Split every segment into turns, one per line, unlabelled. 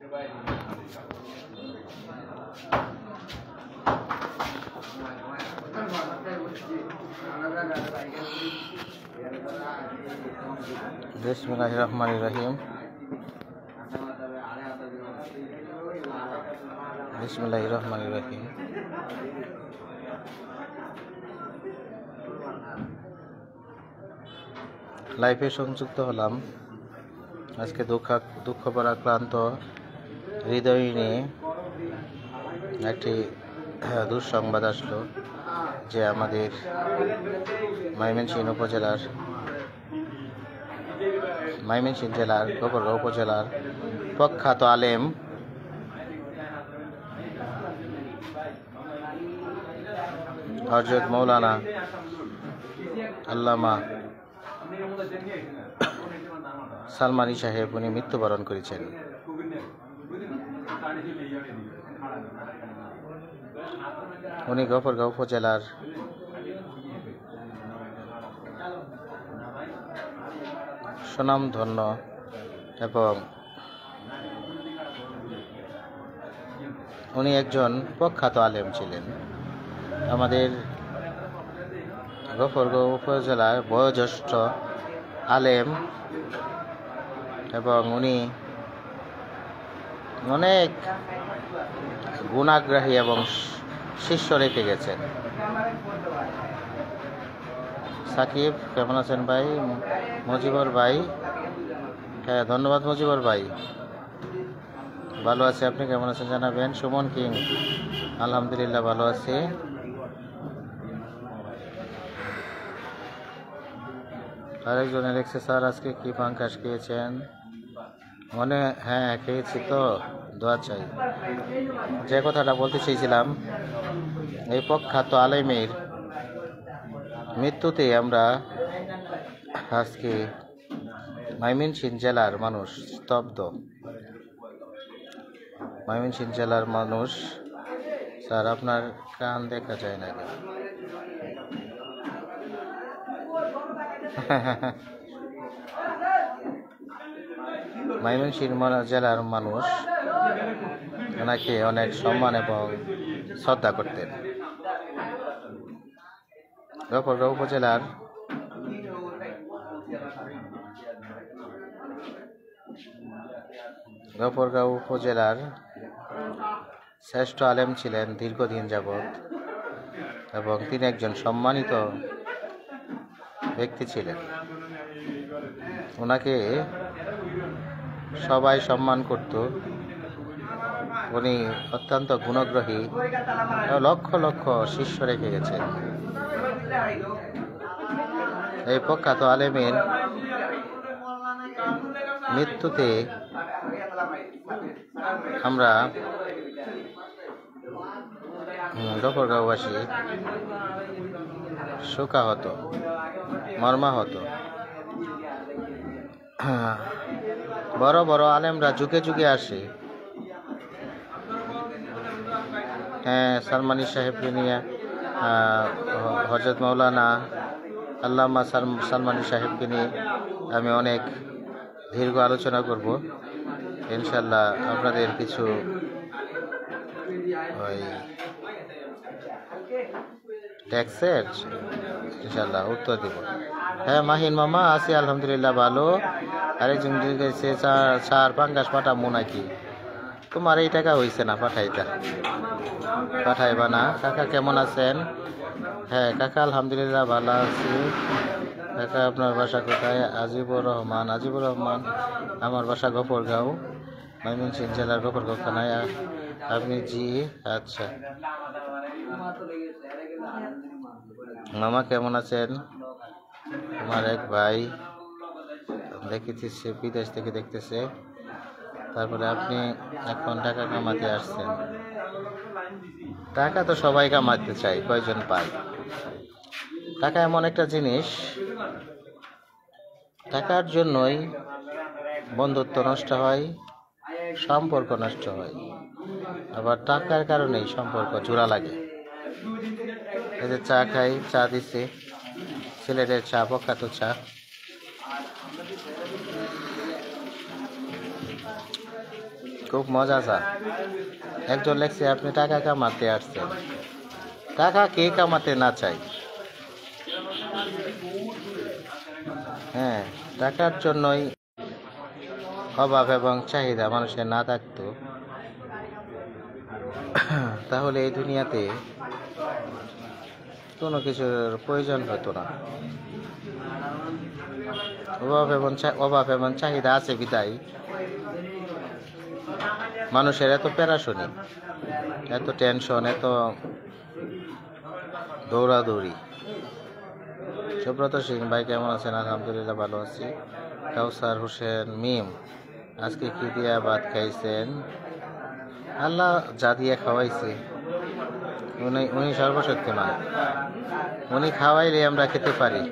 बिस्मिल्लाहिर्रहमानिर्रहीम। बिस्मिल्लाहिर्रहमानिर्रहीम। লাইফে সংযুক্ত হলাম। আজকে দুঃখ পরাক্রান্ত হৃদয় নিয়ে একটি দুঃসংবাদ আসলো যে আমাদের ময়মনসিংহ জেলার গোপালগঞ্জ উপজেলার প্রখ্যাত আলেম হযরত মাওলানা আল্লামা সালমানী সাহেব উনি মৃত্যুবরণ করেছেন। উনি গোপালগঞ্জ উপজেলার সুনামধন্য এবং উনি একজন প্রখ্যাত আলেম ছিলেন। আমাদের গোপালগঞ্জ উপজেলার বয়োজ্যেষ্ঠ আলেম এবং উনি অনেক গুণাগ্রাহী এবং শিষ্য রেখে গেছেন। সাকিব কেমন আছেন ভাই? মজিবর ভাই, হ্যাঁ ধন্যবাদ মজিবর ভাই, ভালো আছে। আপনি কেমন আছেন জানাবেন। সুমন কিং, আলহামদুলিল্লাহ ভালো আছি। আরেকজনে লিখছে স্যার আজকে কি পাঙ্কাশ খেয়েছেন? হ্যাঁ খেয়েছি তো, দোয়া চাই। যে কথাটা বলতে চেয়েছিলাম, এই প্রখ্যাত আলেমের মৃত্যুতে আমরা আজকে ময়মনসিংহ জেলার মানুষ স্তব্ধ। ময়মনসিংহ জেলার মানুষ, স্যার আপনার কান দেখা যায় না কেন? ময়মনসিংহ জেলার মানুষ ওনাকে অনেক সম্মান এবং শ্রদ্ধা করতেন। গোপালগঞ্জ উপজেলার শ্রেষ্ঠ আলেম ছিলেন দীর্ঘদিন যাবৎ এবং তিনি একজন সম্মানিত ব্যক্তি ছিলেন। ওনাকে সবাই সম্মান করত। উনি অত্যন্ত গুণগ্রাহী, লক্ষ লক্ষ শিষ্য রেখে গেছেন। এই প্রখ্যাত আলেমের মৃত্যুতে আমরা গোপালগঞ্জবাসী শোকাহত, মর্মাহত। বড় বড় আলেমরা যুগে যুগে আসে। হ্যাঁ সালমানী সাহেবকে নিয়ে হযরত মাওলানা আল্লামা সালমানী সাহেবকে নিয়ে আমি অনেক দীর্ঘ আলোচনা করব ইনশাল্লাহ। আপনাদের কিছু ওই ট্যাক্সের ইনশাল্লাহ উত্তর দিব। হ্যাঁ মাহিন মামা আছি আলহামদুলিল্লাহ ভালো। আরেকজন জিজ্ঞেসে স্যার পাঙ্গাস পাঠাবো নাকি? তোমার এই টাকা হয়েছে না পাঠাইবা না? কাকা কেমন আছেন? হ্যাঁ কাকা আলহামদুলিল্লাহ ভালো আছি। কাকা আপনার বাসা কোথায়? আজিবুর রহমান। আমার বাসা গোপালগঞ্জ, ময়মনসিংহ জেলার গোপালগঞ্জ থানায়। আপনি জি আচ্ছা। মামা কেমন আছেন? আমার এক ভাই দেখতেছে, বিদেশ থেকে দেখতেছে। তারপরে আপনি এখন টাকা কামাতে আসছেন। টাকা তো সবাই কামাতে চাই, কয়জন পায়? টাকা এমন একটা জিনিস, টাকার জন্যই বন্ধুত্ব নষ্ট হয়, সম্পর্ক নষ্ট হয়, আবার টাকার কারণেই সম্পর্ক জোড়া লাগে। এই যে চা খাই, চা দিচ্ছে, সিলেটের চা, প্রখ্যাত চা। খুব মজা স্যার। একজন লেখছে আপনি টাকা কামাতে আসছেন, টাকা কে কামাতে না চাই? হ্যাঁ, টাকার জন্যই অভাব এবং চাহিদা মানুষের না থাকতো তাহলে এই দুনিয়াতে কোনো কিছুর প্রয়োজন হতো না। অভাব এবং চাহিদা আছে বিদায় মানুষের এত প্যারাশনি, এত টেনশন, এত দৌড়াদৌড়ি। সুব্রত সিং ভাই কেমন আছেন? আলহামদুলিল্লাহ ভালো আছি। কাউসার হোসেন মিম, আজকে কি দিয়া ভাত খাইছেন? আল্লাহ যা দিয়ে খাওয়াইছে, উনি সর্বশক্তিমান, উনি খাওয়াইলে আমরা খেতে পারি।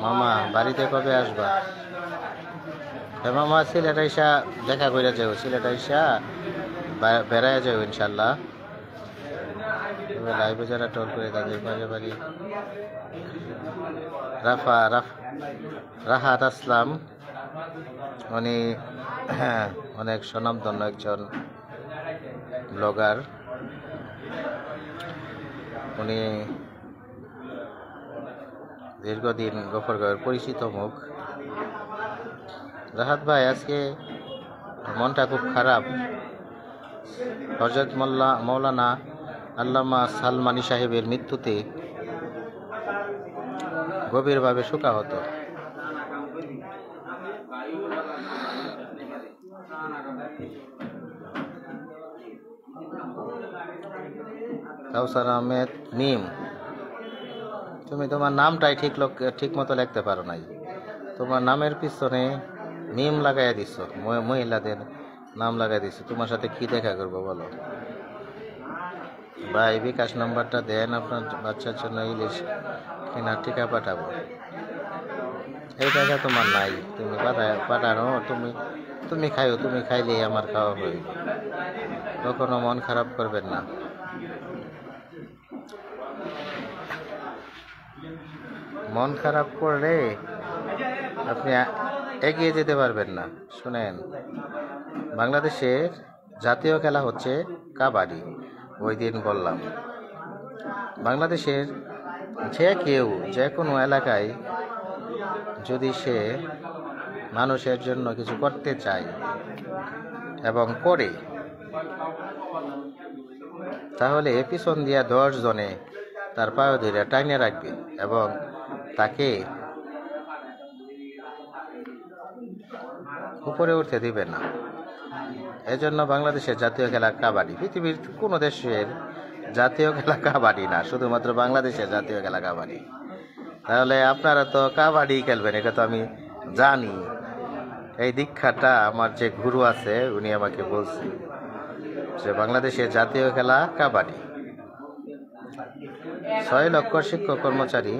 মামা বাড়িতে কবে আসবা? মামা সিলেট আইসা দেখা করে যাও, সিলেট আইসা বেড়ায় যাও ইনশাল্লাহ। লাইভে যারা টোল করে তাদের বাড়ি বাড়ি। রাহাত আসলাম, উনি অনেক স্বনামধন্য একজন ব্লগার। উনি দীর্ঘদিন গফরগাঁওয়ের পরিচিত মুখ। রাহাত ভাই, আজকে মনটা খুব খারাপ। হযরত মৌলানা আল্লামা সালমানি সাহেবের মৃত্যুতে গভীরভাবে শোকাহত। কাউসার আহমেদ মিম, তুমি তোমার নামটাই ঠিক মতো লিখতে পারো নাই। তোমার নামের পিছনে মিম লাগাইয়া দিছ, মহিলাদের নাম লাগাই দিছ। তোমার সাথে কি দেখা করবো বলো ভাই? বিকাশ নাম্বারটা দেন, আপনার বাচ্চার জন্য ইলিশ কেনার টিকা পাঠাবো। এই টাকা তোমার নাই, তুমি পাঠানো, তুমি খাইও, তুমি খাইলেই আমার খাওয়া হইবে। কখনো মন খারাপ করবেন না। মন খারাপ করলে আপনি এগিয়ে যেতে পারবেন না। শুনেন, বাংলাদেশের জাতীয় খেলা হচ্ছে কাবাডি। ওই দিন বললাম, বাংলাদেশের যে কেউ যে কোনো এলাকায় যদি সে মানুষের জন্য কিছু করতে চায় এবং করে, তাহলে পিছন দিয়া 10 জনে তার পায়ে ধরে টাইনে রাখবে এবং তাকে উপরে উঠতে দিবে না। এজন্য বাংলাদেশের জাতীয় খেলা কাবাডি। পৃথিবীর কোনো দেশের জাতীয় খেলা কাবাডি না, শুধুমাত্র বাংলাদেশের জাতীয় খেলা কাবাডি। তাহলে আপনারা তো কাবাডি খেলবেন, এটা তো আমি জানি। এই দীক্ষাটা আমার যে গুরু আছে উনি আমাকে বলছে যে বাংলাদেশের জাতীয় খেলা কাবাডি। 6 লক্ষ শিক্ষক কর্মচারী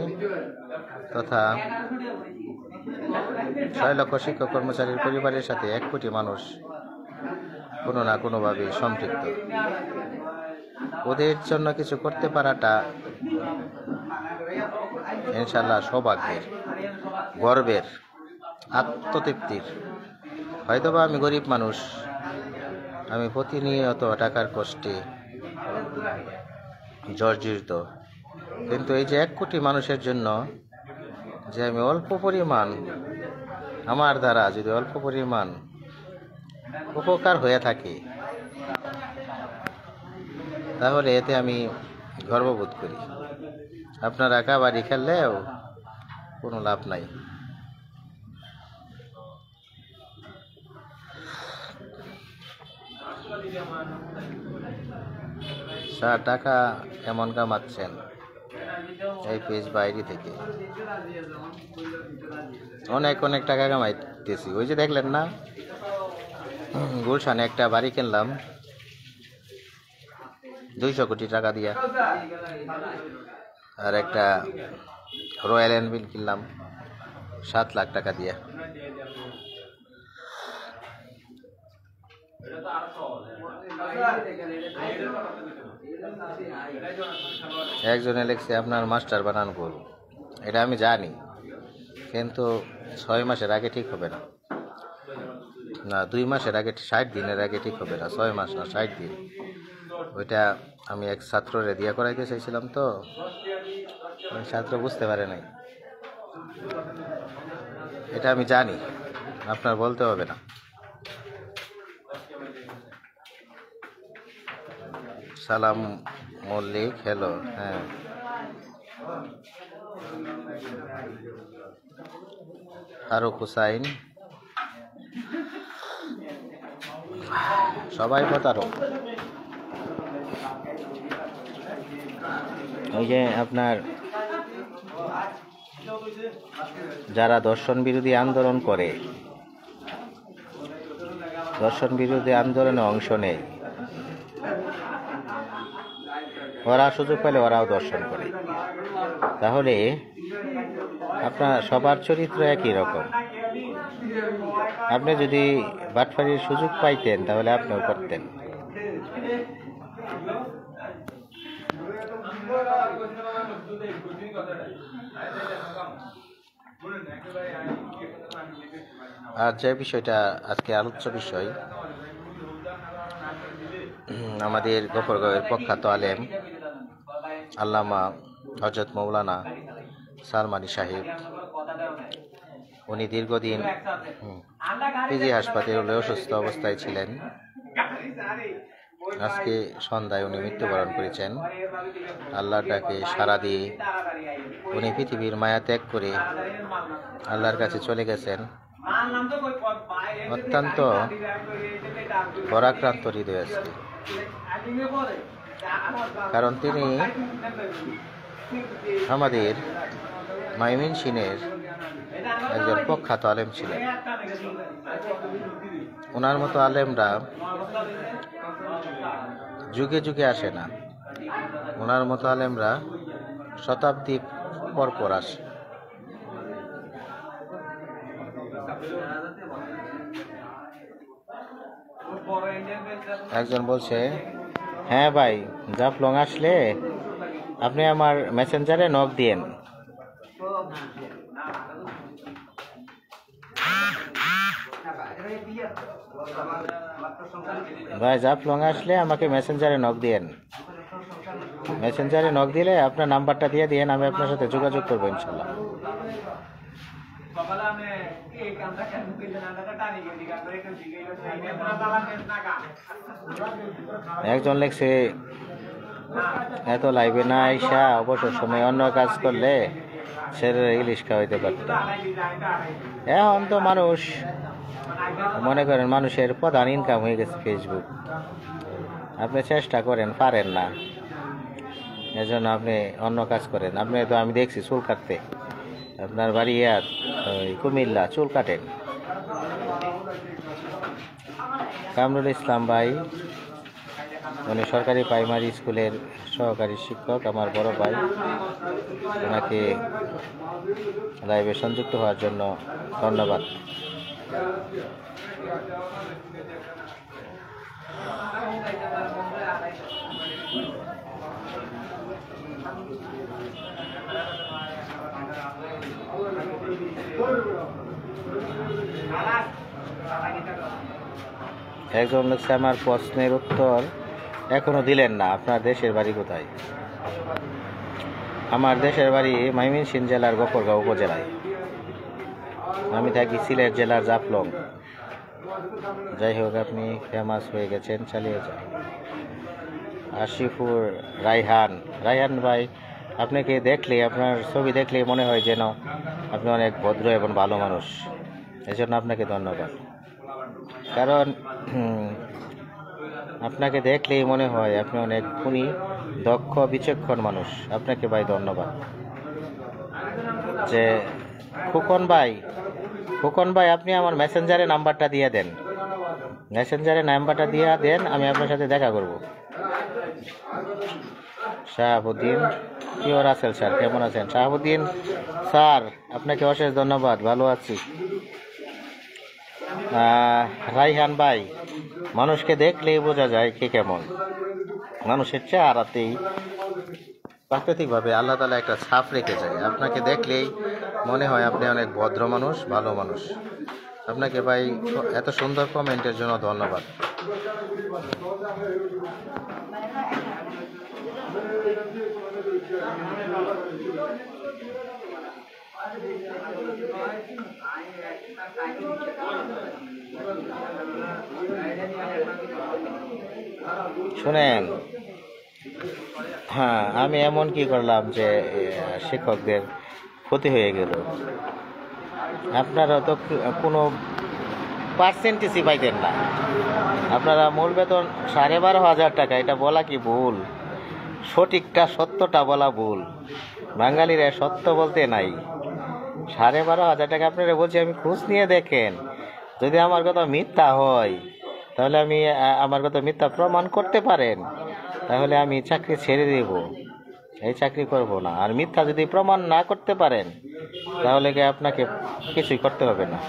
তথা 6 লক্ষ শিক্ষক কর্মচারীর পরিবারের সাথে 1 কোটি মানুষ কোনো না কোনোভাবে সম্পৃক্ত। ওদের জন্য কিছু করতে পারাটা ইনশাল্লাহ সৌভাগ্যের, গর্বের, আত্মতৃপ্তির। হয়তোবা আমি গরিব মানুষ, আমি প্রতিনিয়ত টাকার কষ্টে জর্জরিত, কিন্তু এই যে 1 কোটি মানুষের জন্য যে আমি অল্প পরিমাণ, আমার দ্বারা যদি অল্প পরিমাণ উপকার হয়ে থাকে, তাহলে এতে আমি গর্ববোধ করি। আপনারা কাবাডি খেললেও কোনো লাভ নাই। স্যার, টাকা কেমন কামাচ্ছেন এই পেজ বাইরে থেকে? অনেক টাকা কামাইতেছি। ওই যে দেখলেন না, গুলশানে একটা বাড়ি কিনলাম 200 কোটি টাকা দিয়া, আর একটা রয়্যাল এনফিল্ড কিনলাম 7 লাখ টাকা দিয়া। একজনে লিখছে আপনার মাস্টার বানান ভুল। এটা আমি জানি, কিন্তু 6 মাসের আগে ঠিক হবে না। না 2 মাসের আগে 60 দিনের আগে ঠিক হবে না, 6 মাস না 60 দিন। ওইটা আমি এক ছাত্ররে দিয়ে করাইতে চাইছিলাম, তো ওই ছাত্র বুঝতে পারে নাই। এটা আমি জানি, আপনার বলতে হবে না। সালাম মল্লিক, হ্যালো। হ্যাঁ, ফারুক হুসাইন, সবাই প্রতারক। ওই যে আপনার যারা দর্শন বিরোধী আন্দোলন করে, দর্শন বিরোধী আন্দোলনে অংশ নেয়, ওরা সুযোগ পেলে ওরাও দর্শন করে। তাহলে আপনার সবার চরিত্র একই রকম। আপনি যদি বাটফারির সুযোগ পাইতেন তাহলে আপনিও করতেন। আর যে বিষয়টা আজকে আলোচ্য বিষয়, আমাদের গফরগাঁওয়ের প্রখ্যাত আলেম আল্লামা হযরত মৌলানা সালমানী সাহেব, উনি দীর্ঘদিন পিজি হাসপাতালে অসুস্থ অবস্থায় ছিলেন। আজকে সন্ধ্যায় উনি মৃত্যুবরণ করেছেন। আল্লাহর ডাকে সাড়া দিয়ে উনি পৃথিবীর মায়া ত্যাগ করে আল্লাহর কাছে চলে গেছেন। অত্যন্ত পরাক্রান্ত হৃদয় আছে, কারণ তিনি আমাদের ময়মনসিংহের একজন প্রখ্যাত আলেম ছিলেন। ওনার মতো আলেমরা যুগে যুগে আসে না, ওনার মতো আলেমরা শতাব্দী পর পর আসে। একজন বলছে, হ্যাঁ ভাই, জাফলং আসলে আপনি আমার মেসেঞ্জারে নক দিয়েন। ভাই, জাফলং আসলে আমাকে মেসেঞ্জারে নক দিয়েন। মেসেঞ্জারে নক দিলে আপনার নাম্বারটা দিয়ে দিয়েন, আমি আপনার সাথে যোগাযোগ করবো ইনশাল্লাহ। একজন লেখছে, এত লাইভে না আইসা অবসর সময় অন্য কাজ করলে ছেলের ইলিশ খাওয়াইতে পারতাম। এখন তো মানুষ মনে করেন মানুষের প্রধান ইনকাম হয়ে গেছে ফেসবুক। আপনি চেষ্টা করেন, পারেন না, এজন্য আপনি অন্য কাজ করেন। আপনি তো আমি দেখছি চুল কাটতে, আপনার বাড়ি ওই কুমিল্লা, চুল কাটেন। কামরুল ইসলাম ভাই, উনি সরকারি প্রাইমারি স্কুলের সহকারী শিক্ষক, আমার বড় ভাই। ওনাকে লাইভে সংযুক্ত হওয়ার জন্য ধন্যবাদ। একজন লোকছে, আমার প্রশ্নের উত্তর এখনো দিলেন না, আপনার দেশের বাড়ি কোথায়? আমার দেশের বাড়ি ময়মনসিংহ জেলার গফরগাঁও উপজেলায়। আমি থাকি সিলেট জেলার জাফলং। যাই হোক, আপনি ফেমাস হয়ে গেছেন, চালিয়ে যান। আশিফুর রায়হান, রায়হান ভাই, আপনাকে দেখলে, আপনার ছবি দেখলে মনে হয় যেন আপনি অনেক ভদ্র এবং ভালো মানুষ। এজন্য আপনাকে ধন্যবাদ। কারণ আপনাকে দেখলেই মনে হয় আপনি অনেক গুণী, দক্ষ, বিচক্ষণ মানুষ। আপনাকে ভাই ধন্যবাদ। যে ফুকন ভাই, আপনি আমার মেসেঞ্জারে নাম্বারটা দিয়ে দেন। মেসেঞ্জারে নাম্বারটা দিয়ে দেন, আমি আপনার সাথে দেখা করব। শাহাবুদ্দিন, প্রিয় রাসেল স্যার, কেমন আছেন? শাহাবুদ্দিন স্যার, আপনাকে অশেষ ধন্যবাদ, ভালো আছি। রাইহান ভাই, মানুষকে দেখলেই বোঝা যায় কে কেমন। মানুষের চেহারাতেই প্রাকৃতিকভাবে আল্লাহ তাআলা একটা ছাপ রেখে যায়। আপনাকে দেখলেই মনে হয় আপনি অনেক ভদ্র মানুষ, ভালো মানুষ। আপনাকে ভাই এত সুন্দর কমেন্টের জন্য ধন্যবাদ। শুনেন, হ্যাঁ, আমি এমন কি করলাম যে শিক্ষকদের ক্ষতি হয়ে গেল? আপনারা তো কোনো পার্সেন্টেজই পাইতেন না। আপনারা মূল বেতন 12,500 টাকা, এটা বলা কি ভুল? সঠিকটা সত্যটা বলা ভুল। বাঙালিরা সত্য বলতে নাই। 12,500 টাকা আপনারা বলছি, আমি খোঁজ নিয়ে দেখেন। যদি আমার কথা মিথ্যা হয় তাহলে আমি আমার কথা মিথ্যা প্রমাণ করতে পারেন, তাহলে আমি চাকরি ছেড়ে দেব, এই চাকরি করব না। আর মিথ্যা যদি প্রমাণ না করতে পারেন তাহলে কি আপনাকে কিছুই করতে হবে না।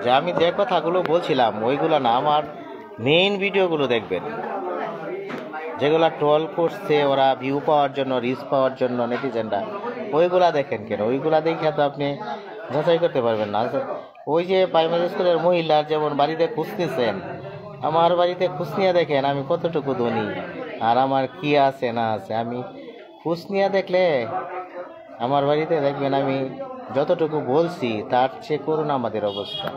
যে আমি যে কথাগুলো বলছিলাম ওইগুলো না, আমার মেইন ভিডিওগুলো দেখবেন, যেগুলা ট্রল করছে ওরা ভিউ পাওয়ার জন্য, রিচ পাওয়ার জন্য নেটিজেনরা, ওইগুলা দেখেন কেন? ওইগুলা দেখে তো আপনি যাচাই করতে পারবেন না। ওই যে প্রাইমারি স্কুলের মহিলার যেমন বাড়িতে খোঁজ নিয়েছেন, আমার বাড়িতে খোঁজ নিয়ে দেখেন আমি কতটুকু ধনী আর আমার কি আছে না আছে। আমি খোঁজ নিয়ে দেখলে আমার বাড়িতে দেখবেন আমি যতটুকু বলছি তার চেয়ে করুন আমাদের অবস্থা।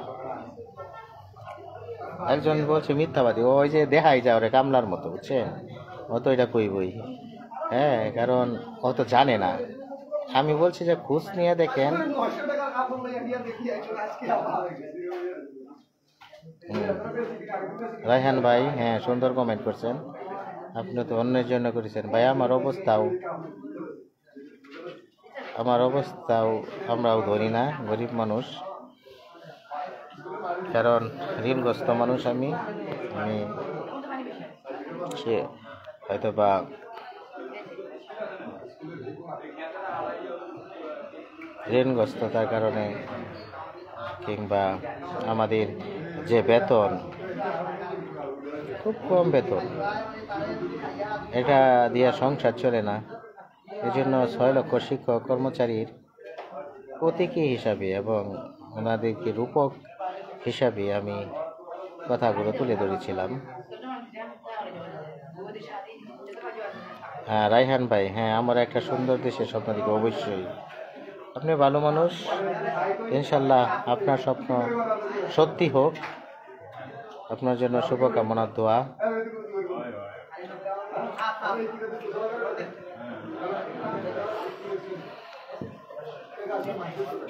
একজন বলছে মিথ্যাবাদী, ওই যে দেখাই যায় ওরে কামলার মতো, বুঝছেন? অত এটা কইবই, হ্যাঁ, কারণ অত জানে না। আমি বলছি যে খোঁজ নিয়ে দেখেন। রায়হান ভাই, হ্যাঁ, সুন্দর কমেন্ট করছেন। আপনি তো অন্যের জন্য করেছেন ভাই। আমার অবস্থাও আমরাও ধরি না, গরিব মানুষ, কারণ ঋণগ্রস্ত মানুষ। আমি সে হয়তো বা ঋণগ্রস্ততার কারণে কিংবা আমাদের যে বেতন খুব কম বেতন, এটা দিয়ে সংসার চলে না। এই জন্য 6 লক্ষ শিক্ষক কর্মচারীর প্রতীকী হিসাবে এবং ওনাদেরকে রূপক হিসাবে আমি কথাগুলো তুলে ধরেছিলাম। হ্যাঁ রায়হান ভাই, হ্যাঁ, আমার একটা সুন্দর দেশের স্বপ্ন দেখি অবশ্যই। আপনি ভালো মানুষ, ইনশাল্লাহ আপনার স্বপ্ন সত্যি হোক। আপনার জন্য শুভকামনার দোয়া।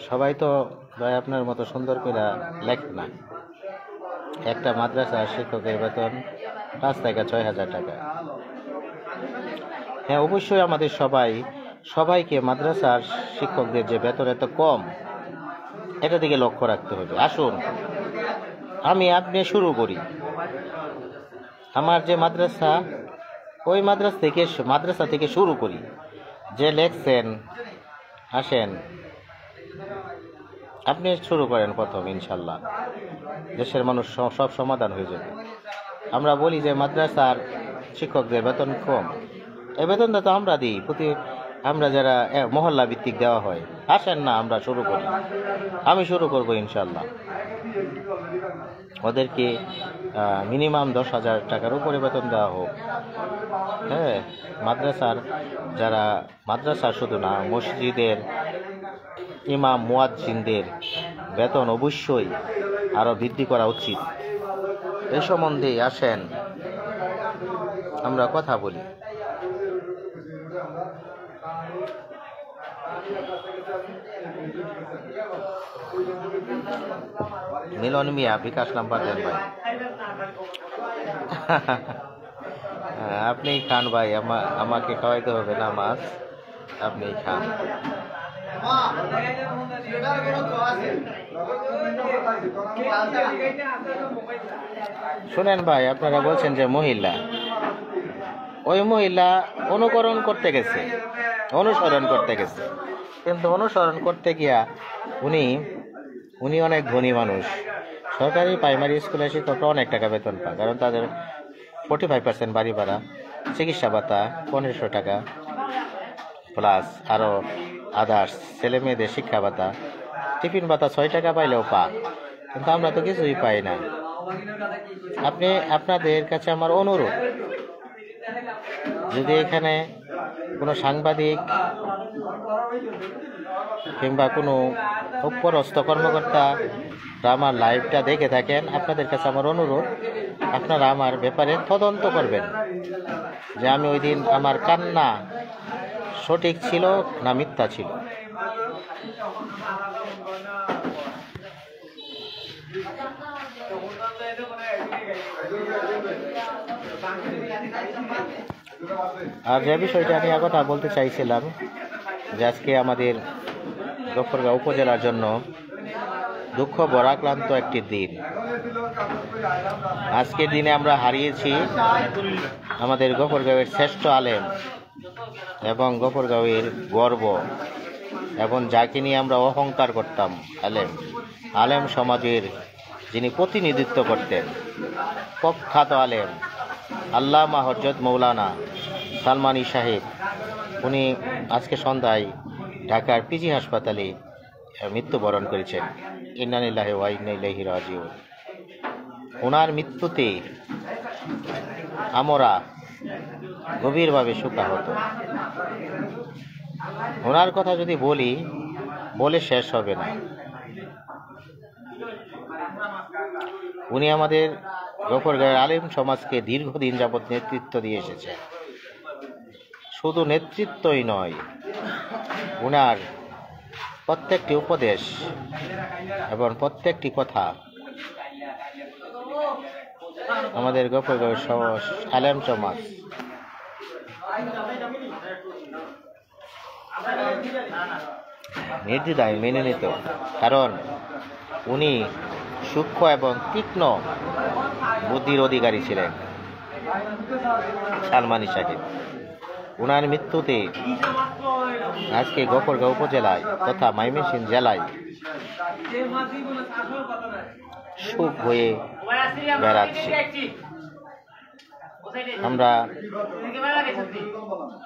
সবাই তো ভাই আপনার মতো সুন্দর করে লেখে না। একটা মাদ্রাসার শিক্ষকের বেতন 5 থেকে 6,000 টাকা। হ্যাঁ, অবশ্যই আমাদের সবাইকে মাদ্রাসার শিক্ষকদের যে বেতন এত কম, এটা দিকে লক্ষ্য রাখতে হবে। আসুন আপনি শুরু করি। আমার যে মাদ্রাসা, ওই মাদ্রাসা থেকে শুরু করি। যে লেখছেন, আসেন আপনি শুরু করেন প্রথম, ইনশাল্লাহ দেশের মানুষ সব সমাধান হয়ে যাবে। আমরা বলি যে মাদ্রাসার শিক্ষকদের বেতন কম, এই বেতনটা তো আমরা দিই, আমরা যারা মহল্লা ভিত্তিক দেওয়া হয়। আসেন না আমরা শুরু করি, আমি শুরু করব ইনশাল্লাহ। ওদেরকে মিনিমাম 10,000 টাকার উপরে বেতন দেওয়া হোক। হ্যাঁ, মাদ্রাসার শুধু না, মসজিদের ইমাম মুয়াজ্জিনদের বেতন অবশ্যই আরো বৃদ্ধি করা উচিত। এই সম্বন্ধে আসেন আমরা কথা বলি। মিলন মিয়া, বিকাশ নাম্বার দেন ভাই। আপনি খান ভাই, আমাকে খাওয়াইতে হবে না মাছ, আপনি খান। শুনেন ভাই, আপনারা বলছেন যে মহিলা, ওই মহিলা অনুসরণ করতে গেছে, কিন্তু অনুসরণ করতে গিয়া উনি অনেক ধনী মানুষ। সরকারি প্রাইমারি স্কুলের শিক্ষকরা অনেক টাকা বেতন পায়, কারণ তাদের 45% বাড়ি ভাড়া, চিকিৎসা ভাতা 1500 টাকা, প্লাস আরও আদার্স ছেলে মেয়েদের শিক্ষা ভাতা, টিফিন ভাতা 6 টাকা পাইলেও পাক, কিন্তু আমরা তো কিছুই পাই না। আপনাদের কাছে আমার অনুরোধ, যদি এখানে কোনো সাংবাদিক কিংবা কোনো উপরস্থ কর্মকর্তা আমার লাইভটা দেখে থাকেন, আপনাদের কাছে আমার অনুরোধ, আপনারা আমার ব্যাপারে তদন্ত করবেন যে আমি ওই দিন আমার কান্না সঠিক ছিল না মিথ্যা ছিল। আর যে বিষয়টা নিয়ে কথা বলতে চাইছিলাম, যে আজকে আমাদের গফরগাঁও উপজেলার জন্য দুঃখ ভরাক্রান্ত একটি দিন। আজকের দিনে আমরা হারিয়েছি আমাদের গফরগাঁওয়ের শ্রেষ্ঠ আলেম এবং গফরগাঁওয়ের গর্ব, এবং যাকে নিয়ে আমরা অহংকার করতাম, আলেম সমাজের যিনি প্রতিনিধিত্ব করতেন, প্রখ্যাত আলেম আল্লামা হযরত মৌলানা সালমানী সাহেব, উনি আজকে সন্ধ্যায় ঢাকার পিজি হাসপাতালে মৃত্যুবরণ করেছেন। ইন্না লিল্লাহি ওয়া ইন্না ইলাইহি রাজিউন। ওনার মৃত্যুতে আমরা গভীরভাবে শোকাহত। ওনার কথা যদি বলে শেষ হবে না। উনি আমাদের গফরগাঁওয়ের আলেম সমাজকে দীর্ঘদিন যাবৎ নেতৃত্ব দিয়ে এসেছে। শুধু নেতৃত্বই নয়, উনার প্রত্যেকটি উপদেশ এবং প্রত্যেকটি কথা আমাদের গফরগাঁওয়ের আলেম সমাজ নির্দ্বিধায় মেনে নিত, কারণ উনি সূক্ষ্ম এবং তীক্ষ্ণ বুদ্ধির অধিকারী ছিলেন সালমানী সাহেব। উনার মৃত্যুতে আজকে গফরগাঁও উপজেলায় তথা ময়মনসিংহ জেলায় শোক হয়ে বেড়াচ্ছে। আমরা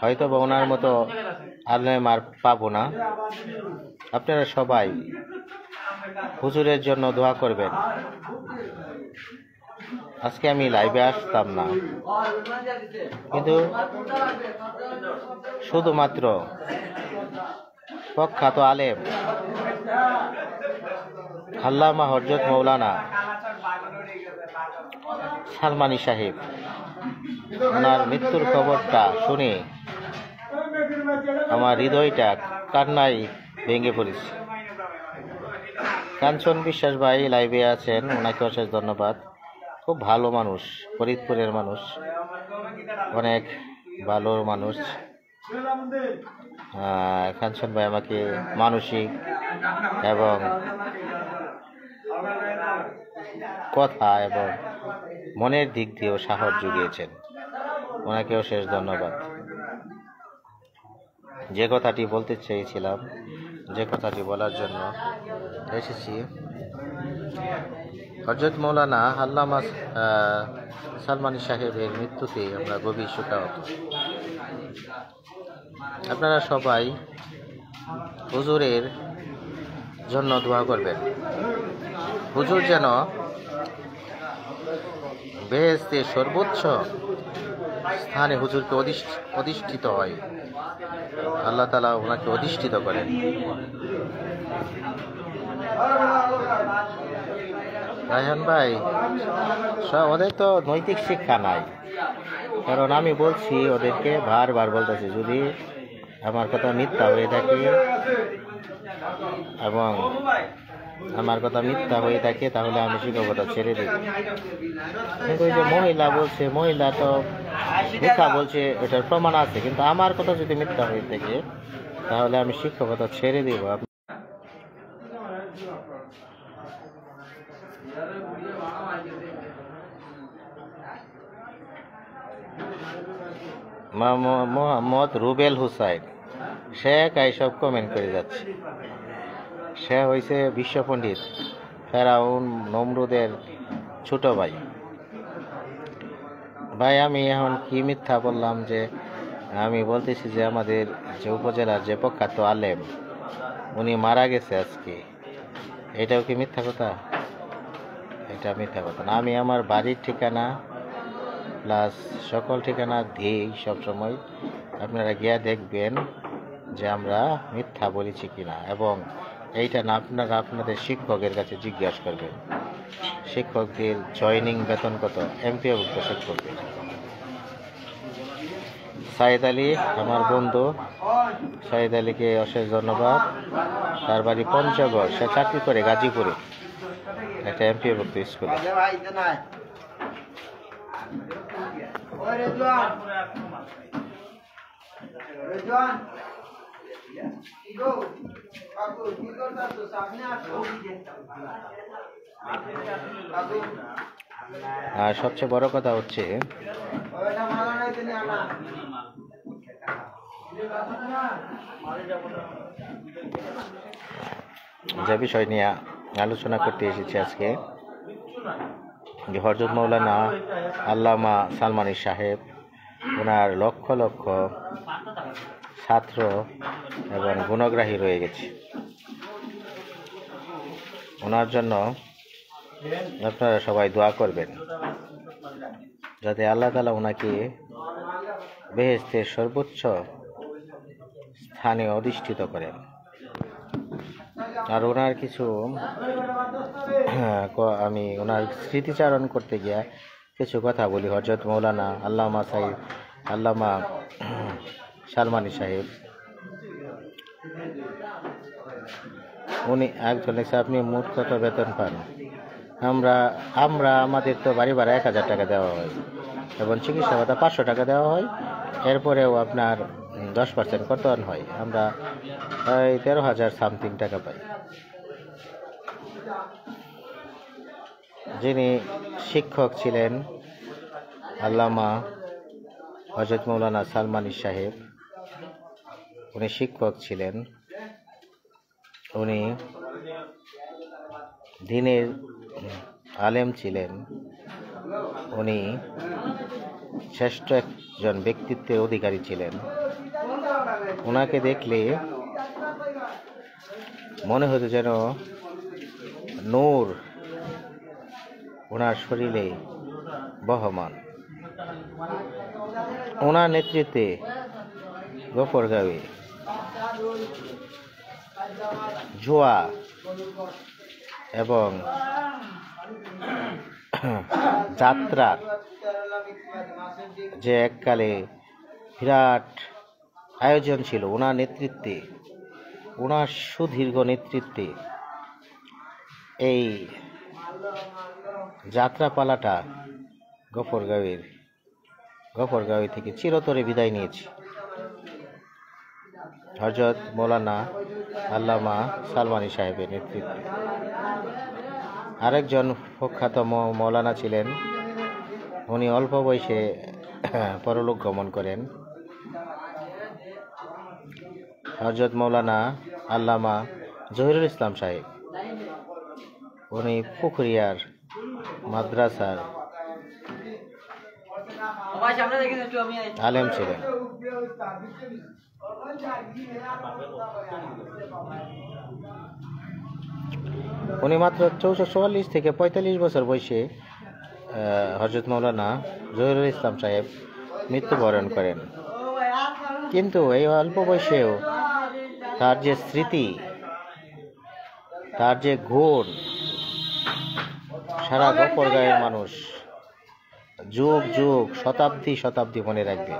হয়তো বা ওনার মতো আলেম আর পাবো না। আপনারা সবাই হুজুরের জন্য দোয়া করবেন। আজকে আমি লাইভে আসতাম না, কিন্তু শুধুমাত্র প্রখ্যাত আলেম আল্লামা হযরত মৌলানা সালমানী সাহেব, ওনার মৃত্যুর খবরটা শুনে আমার হৃদয়টা কান্নায় ভেঙে পড়েছে। কাঞ্চন বিশ্বাস ভাই লাইভে আছেন, ওনাকে অশেষ ধন্যবাদ। খুব ভালো মানুষ, ফরিদপুরের মানুষ, অনেক ভালো মানুষ। কাঞ্চন ভাই আমাকে মানসিক এবং কথা এবং মনের দিক দিয়েও সাহস জুগিয়েছেন, ওনাকেও শেষ ধন্যবাদ। যে কথাটি বলতে চেয়েছিলাম, যে কথাটি বলার জন্য এসেছি, হযরত মৌলানা আল্লামা সালমানী সাহেবের মৃত্যুতে আমরা গভীর শোকাহত। আপনারা সবাই হুজুরের জন্য দোয়া করবেন। হুজুর যেন বেহেশতের সর্বোচ্চ স্থানে হুজুরকে অধিষ্ঠিত হয়, আল্লাহ তাআলা ওনাকে অধিষ্ঠিত করেন। রায়হান ভাই, ওদের তো নৈতিক শিক্ষা নাই, কারণ আমি বলছি ওদেরকে, বারবার বলতেছি, যদি আমার কথা মিথ্যা হয়ে থাকে এবং আমার কথা মিথ্যা হয়ে থাকে তাহলে আমি শিক্ষকতা ছেড়ে দেব। কিন্তু ওই যে মহিলা বলছে, মহিলা তো মিথ্যা বলছে, এটার প্রমাণ আছে, কিন্তু আমার কথা যদি মিথ্যা হয়ে থাকে তাহলে আমি শিক্ষকতা ছেড়ে দেব। মোহাম্মদ রুবেল হুসাইন শেখ এইসব কমেন্ট করে যাচ্ছে। সে হয়েছে বিশ্ব পণ্ডিত, ফেরাউন নমরুদের ছোট ভাই। ভাই আমি এখন কি মিথ্যা বললাম যে আমি বলতেছি যে আমাদের যে উপজেলার যে প্রখ্যাত আলেম উনি মারা গেছে আজকে, এটাও কি মিথ্যা কথা? এটা মিথ্যা কথা না। আমি আমার বাড়ির ঠিকানা প্লাস সকল ঠিকানা দিই সবসময়, আপনারা গিয়া দেখবেন যে আমরা মিথ্যা বলেছি কিনা, এবং এইটা না আপনারা আপনাদের শিক্ষকের কাছে জিজ্ঞাসা করবেন। শিক্ষকদের জয়নিং বেতন কত? এমপিওভুক্ত শিক্ষকদের। সাইদ আলী আমার বন্ধু, সাইদ আলীকে অশেষ ধন্যবাদ। তার বাড়ি পঞ্চগড়, সে চাকরি করে গাজীপুরে একটা এমপিওভুক্ত স্কুলে। আর সবচেয়ে বড় কথা হচ্ছে যে বিষয় নিয়ে আলোচনা করতে এসেছি আজকে, যে হযরত মাওলানা আল্লামা সালমানী সাহেব, ওনার লক্ষ লক্ষ ছাত্র এবং গুণগ্রাহী রয়ে গেছে। ওনার জন্য আপনারা সবাই দোয়া করবেন যাতে আল্লাহ তাআলা ওনাকে বেহেশতের সর্বোচ্চ স্থানে অধিষ্ঠিত করেন। আর ওনার কিছু আমি ওনার স্মৃতিচারণ করতে গিয়ে কিছু কথা বলি। হযরত মাওলানা আল্লামা সালমানী সাহেব, উনি একজন লেখছে আপনি মোট কত বেতন পান? আমরা আমাদের তো বাড়ি ভাড়া 1000 টাকা দেওয়া হয় এবং চিকিৎসা ভাতা 500 টাকা দেওয়া হয়। এরপরেও আপনার 10% কর্তন হয়, আমরা 13,000 সামথিং টাকা পাই। যিনি শিক্ষক ছিলেন আল্লামা হযরত মাওলানা সালমানী সাহেব, উনি শিক্ষক ছিলেন, উনি দ্বীনের আলেম ছিলেন, উনি শ্রেষ্ঠ একজন ব্যক্তিত্বের অধিকারী ছিলেন। ওনাকে দেখলে মনে হতো যেন নূর ওনার শরীরে বহমান। ওনার নেতৃত্বে গফরগাঁওয়ে জুয়া এবং যাত্রার যে এককালে বিরাট আয়োজন ছিল, ওনার নেতৃত্বে, ওনার সুদীর্ঘ নেতৃত্বে এই যাত্রাপালাটা গফরগাঁও থেকে চিরতরে বিদায় নিয়েছে হযরত মাওলানা আল্লামা সালমানী সাহেবের নেতৃত্বে। আরেকজন প্রখ্যাত মৌলানা ছিলেন, উনি অল্প বয়সে পরলোক গমন করেন, হযরত মাওলানা আল্লামা জহিরুল ইসলাম সাহেব। উনি পুখুরিয়ার মাদ্রাসার আলেম ছিলেন। উনি মাত্র 44 থেকে 45 বছর বয়সে হযরত মাওলানা জহিরুল ইসলাম সাহেব মৃত্যুবরণ করেন। কিন্তু এই অল্প বয়সেও তার যে স্মৃতি, তার যে গুণ, সারা গফরগাঁওয়ের মানুষ যুগ যুগ শতাব্দী শতাব্দী মনে রাখবে।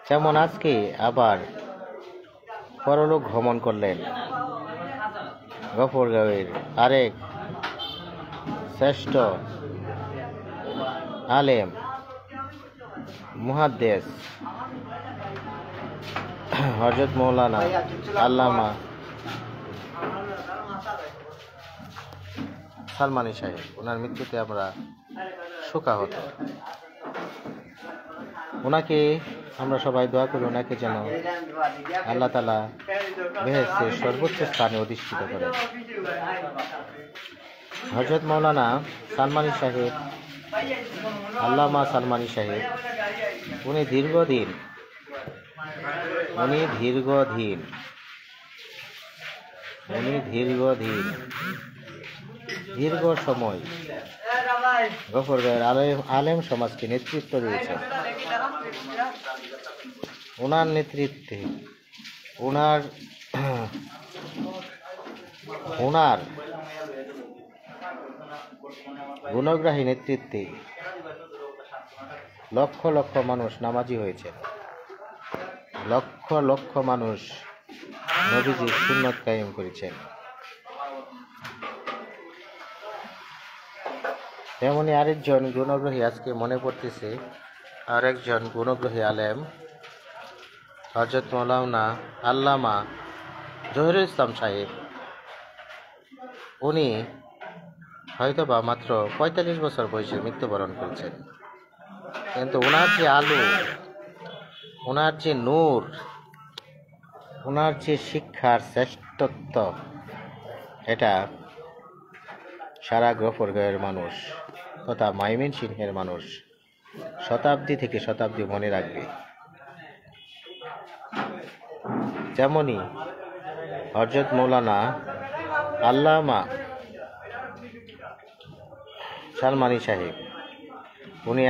যেমন আজকে আবার পরলোক ভ্রমণ করলেন গফরগাঁওয়ের আরেক শ্রেষ্ঠ আলেম মুহাদ্দিস হযরত মাওলানা আল্লামা সালমানী সাহেব। ওনার মৃত্যুতে আমরা শোকাহত। ওনাকে আমরা সবাই দোয়া করি, ওনাকে যেন আল্লাহ তাআলা বেহেশতের সর্বোচ্চ স্থানে অধিষ্ঠিত করেন। হযরত মাওলানা সালমানী সাহেব, আল্লামা সালমানী সাহেব উনি দীর্ঘদিন দীর্ঘ সময় গফরগাঁওয়ের আলেম সমাজকে নেতৃত্ব দিয়েছেন। ওনার নেতৃত্বে ওনার গুণগ্রাহী নেতৃত্বে লক্ষ লক্ষ মানুষ নামাজি হয়েছে, লক্ষ লক্ষ মানুষ নবীজির সুন্নাত কায়েম করেছেন। তেমনি আরেকজন গুণগ্রাহী আজকে মনে পড়তেছে, আরেকজন গুণগ্রাহী আলেম হযরত মাওলানা আল্লামা জহিরুল ইসলাম সাহেব। উনি হয়তোবা মাত্র ৪৫ বছর বয়সে মৃত্যুবরণ করেছেন, কিন্তু ওনার যে আলো, ওনার যে নূর, ওনার যে শিক্ষার শ্রেষ্ঠত্ব, এটা সারা গফরগাঁওয়ের মানুষ তথা ময়মনসিংহের মানুষ শতাব্দী থেকে শতাব্দী মনে রাখবে। যেমনি হযরত মাওলানা আল্লামা সালমানি সাহেব, উনি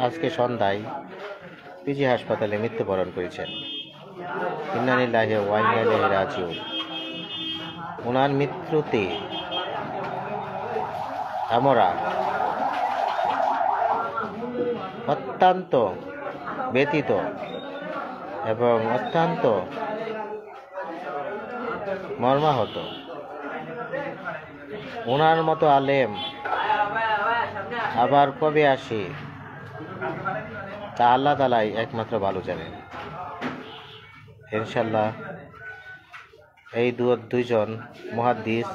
আজকে সন্ধ্যায় পিজি হাসপাতালে মৃত্যুবরণ করেছেন। ইন্না লিল্লাহি ওয়া ইন্না ইলাইহি রাজিউন। ওনার মৃত্যুতে আমরা অত্যন্ত ব্যথিত এবং অত্যন্ত মর্মাহত। ওনার মতো আলেম আবার কবে আসে তা আল্লাহ তাআলাই একমাত্র ভালো জানেন। ইনশাআল্লাহ এই দুইজন মুহাদ্দিস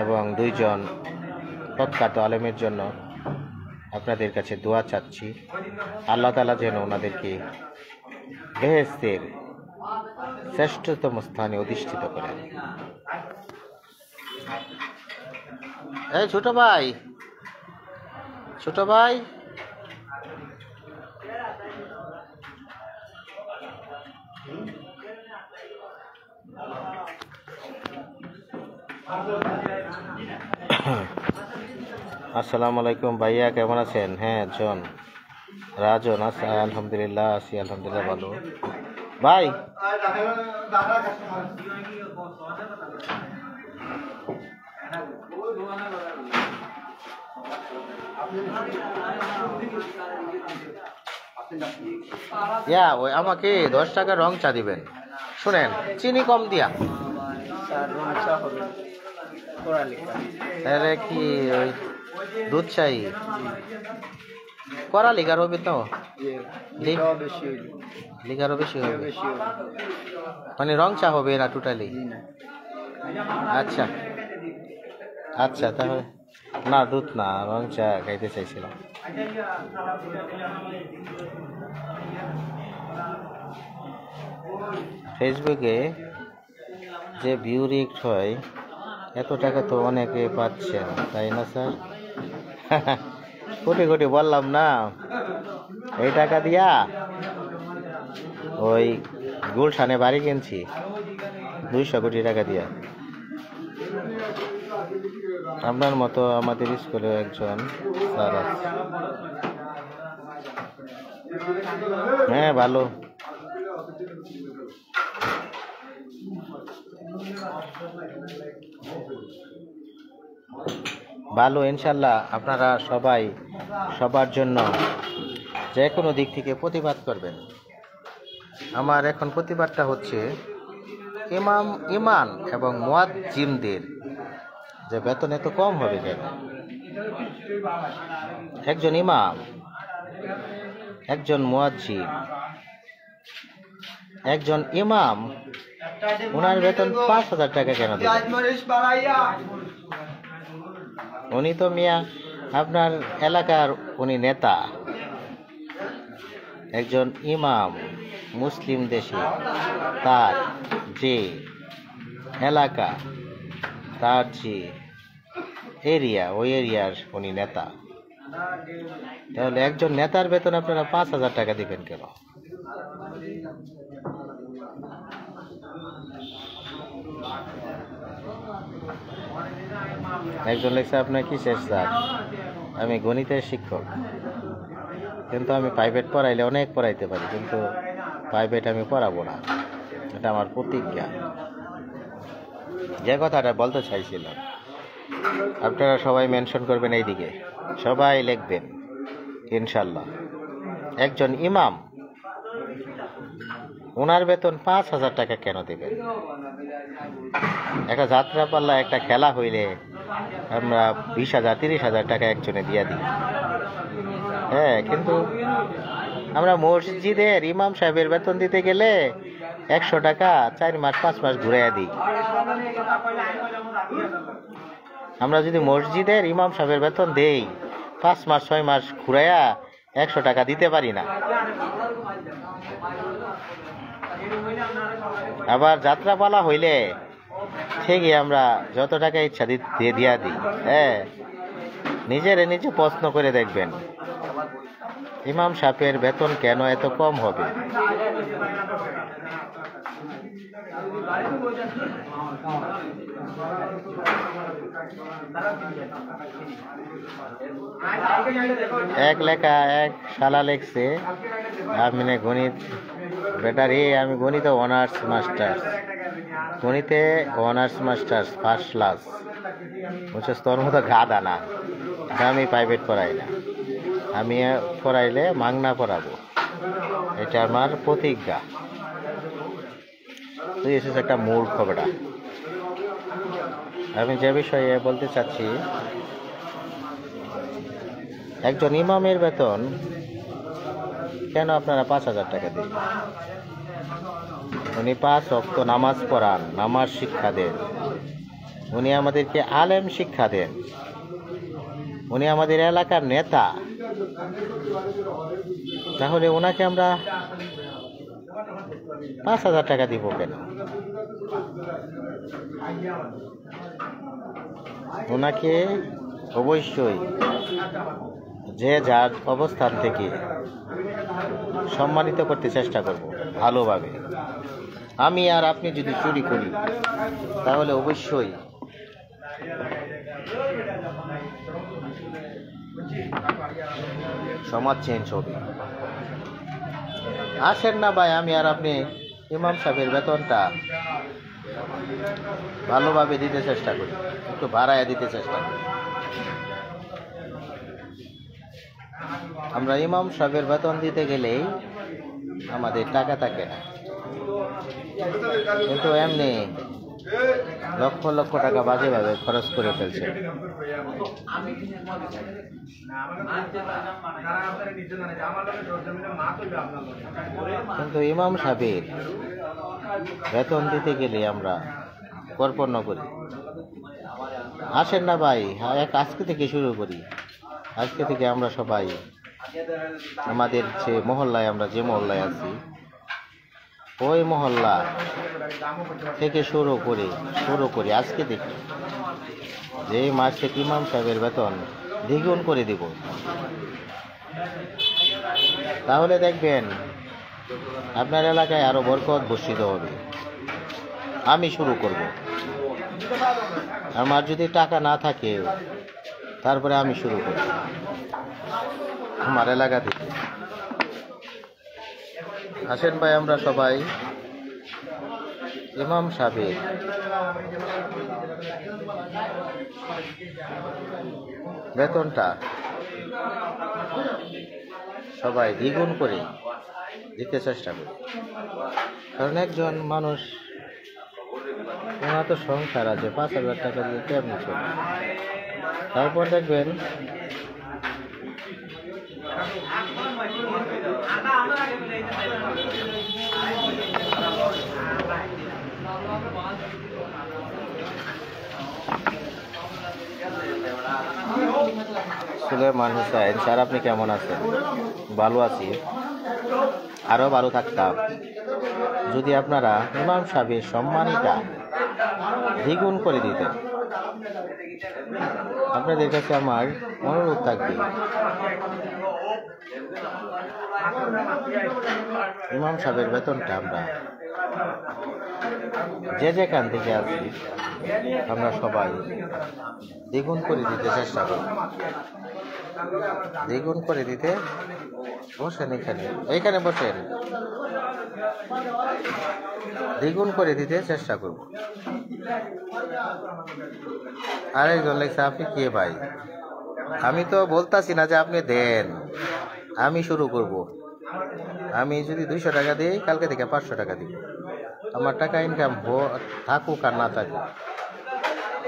এবং দুইজন প্রখ্যাত আলেমের জন্য আপনাদের কাছে দোয়া চাচ্ছি। আল্লাহ তাআলা যেন ওনাদেরকে বেহেশতের শ্রেষ্ঠতম স্থানে অধিষ্ঠিত করেন। এই ছোট ভাই আসসালামু আলাইকুম ভাইয়া, কেমন আছেন? হ্যাঁ রাজন আছে, আলহামদুলিল্লাহ আছি, আলহামদুলিল্লাহ ভালো। ভাই ওই আমাকে 10 টাকা রং চা দিবেন। শুনেন, চিনি কম দিয়া। তাহলে কি ওই দুধ চাই? করা লিগার হবে তো, লিগারও বেশি হবে, মানে রং চা হবে না টোটালি? আচ্ছা আচ্ছা, তাহলে না দুধ না, রং চা খাইতে চাইছিলাম। ফেসবুকে যে ভিউ রিক্ট হয়, এত টাকা তো অনেকে পাচ্ছেন, তাই না স্যার? কোটি কোটি বললাম না, এই টাকা দিয়া ওই গুলশানে বাড়ি কিনছি 200 কোটি টাকা দিয়া। আপনার মতো আমাদের স্কুলে একজন স্যার আছে। হ্যাঁ ভালো। ভালো ইনশাল্লাহ। আপনারা সবাই সবার জন্য যে কোনো দিক থেকে প্রতিবাদ করবেন। আমার এখন প্রতিবাদটা হচ্ছে ইমাম এবং মুয়াজ্জিনদের যে বেতন এত কম হবে কেন? একজন ইমাম, একজন মুয়াজ্জিন, একজন ইমাম, ওনার বেতন 5,000 টাকা কেন দেবেন? উনি তো মিয়া আপনার এলাকার উনি নেতা, একজন ইমাম মুসলিম দেশে, তার যে এলাকা, তার যে এরিয়া, ওই এরিয়ার উনি নেতা। তাহলে একজন নেতার বেতন আপনারা 5,000 টাকা দিবেন কেন? একজন লেখছে আপনার কি শেষ স্যার, আমি গণিতের শিক্ষক, কিন্তু আমি প্রাইভেট পড়াইলে অনেক পড়াইতে পারি, কিন্তু প্রাইভেট আমি পড়াবো না, এটা আমার প্রতিজ্ঞা। যে কথাটা বলতে চাইছিলাম আপনারা সবাই মেনশন করবেন, এইদিকে সবাই লিখবেন ইনশাল্লাহ। একজন ইমাম, ওনার বেতন 5,000 টাকা কেন দেবেন? একটা যাত্রা পাল্লা একটা খেলা হইলে আমরা 20,000 30,000 টাকা একজনে দিয়ে দিই। হ্যাঁ, কিন্তু আমরা মসজিদের ইমাম সাহেবের বেতন দিতে গেলে 100 টাকা 4 মাস 5 মাস ঘুরাইয়া দিই। আমরা যদি মসজিদের ইমাম সাহেবের বেতন দেই 5 মাস 6 মাস ঘুরাইয়া 100 টাকা দিতে পারি না। আবার যাত্রাপালা হইলে ঠিকই আমরা যত টাকা ইচ্ছা দিয়ে দিয়া দিই। হ্যাঁ, নিজেরে নিজে প্রশ্ন করে দেখবেন ইমাম সাহেবের বেতন কেন এত কম হবে? এক লেখা এক শালা লেখছে, আমি গণিত বেটারি, আমি গণিতে অনার্স মাস্টার্স, গণিতে অনার্স মাস্টার্স ফার্স্ট ক্লাস, বুঝছিস? তোর মতো গাদা না, আমি প্রাইভেট পড়াই না, আমি পড়াইলে মাগনা পড়াবো, এটা আমার প্রতিজ্ঞা। তুই এসেছিস একটা মূর্খ বেটা। আমি যে বিষয়ে বলতে চাচ্ছি, একজন ইমামের বেতন কেন আপনারা 5,000 টাকা দিন? উনি 5 ওয়াক্ত নামাজ পড়ান, নামাজ শিক্ষা দেন, উনি আমাদেরকে আলেম শিক্ষা দেন, উনি আমাদের এলাকার নেতা, তাহলে ওনাকে আমরা 5,000 টাকা দিব কেন? ওনাকে অবশ্যই যে যার অবস্থান থেকে সম্মানিত করতে চেষ্টা করব ভালোভাবে। আমি আর আপনি যদি চুরি করি তাহলে অবশ্যই সমাজ চেঞ্জ হবে। আসেন না ভাই, আমি আর আপনি ইমাম সাহেবের বেতনটা ভালোভাবে দিতে চেষ্টা করি, একটু বাড়ায় দিতে চেষ্টা করি। আমরা ইমাম সাহেবের বেতন দিতে গেলেই আমাদের টাকা থাকে না, কিন্তু এমনি লক্ষ লক্ষ টাকা বাজেভাবে খরচ করে ফেলছে। কিন্তু ইমাম সাহেবের বেতন দিতে গেলে আমরা কর্পণ্য করি। আসেন না ভাই, আজকে থেকে শুরু করি। আজকে থেকে আমরা সবাই আমাদের যে মহল্লায়, আমরা যে মহল্লায় আছি ওই মহল্লা থেকে শুরু করি আজকে থেকে, যে মাস থেকে ইমাম সাহেবের বেতন দ্বিগুণ করে দিব। তাহলে দেখবেন আপনার এলাকায় আরো বরকত বর্ষিত হবে। আমি শুরু করব। আমার যদি টাকা না থাকে তারপরে আমি শুরু করব আমার এলাকা থেকে। আসেন ভাই, আমরা সবাই ইমাম সাহেবের বেতনটা সবাই দ্বিগুণ করে দিতে চেষ্টা করি। কারণ একজন মানুষ, ওনার তো সংসার আছে, 5,000 টাকা দিয়ে কেমন চলে? তারপর দেখবেন সুলেমান হুসাইন স্যার, আপনি কেমন আছেন? ভালো আছি, আরো ভালো থাকতাম যদি আপনারা ইমাম সাহেবের সম্মানটা দ্বিগুণ করে দিতেন। আপনাদের কাছে আমার অনুরোধ থাকবে, ইমাম সাহেবের বেতনটা আমরা যে যেখান থেকে আছি আমরা সবাই দ্বিগুণ করে দিতে চেষ্টা করব। দ্বিগুণ করে দিতে বসেন, এইখানে বসেন, দ্বিগুণ করে দিতে চেষ্টা করব। আরেকজন লেখছে, আপনি কে ভাই? আমি তো বলতাছি না যে আপনি দেন, আমি শুরু করব। আমি যদি 200 টাকা দিই, কালকে থেকে 500 টাকা দিব। আমার টাকা ইনকাম থাকুক আর না থাকুক,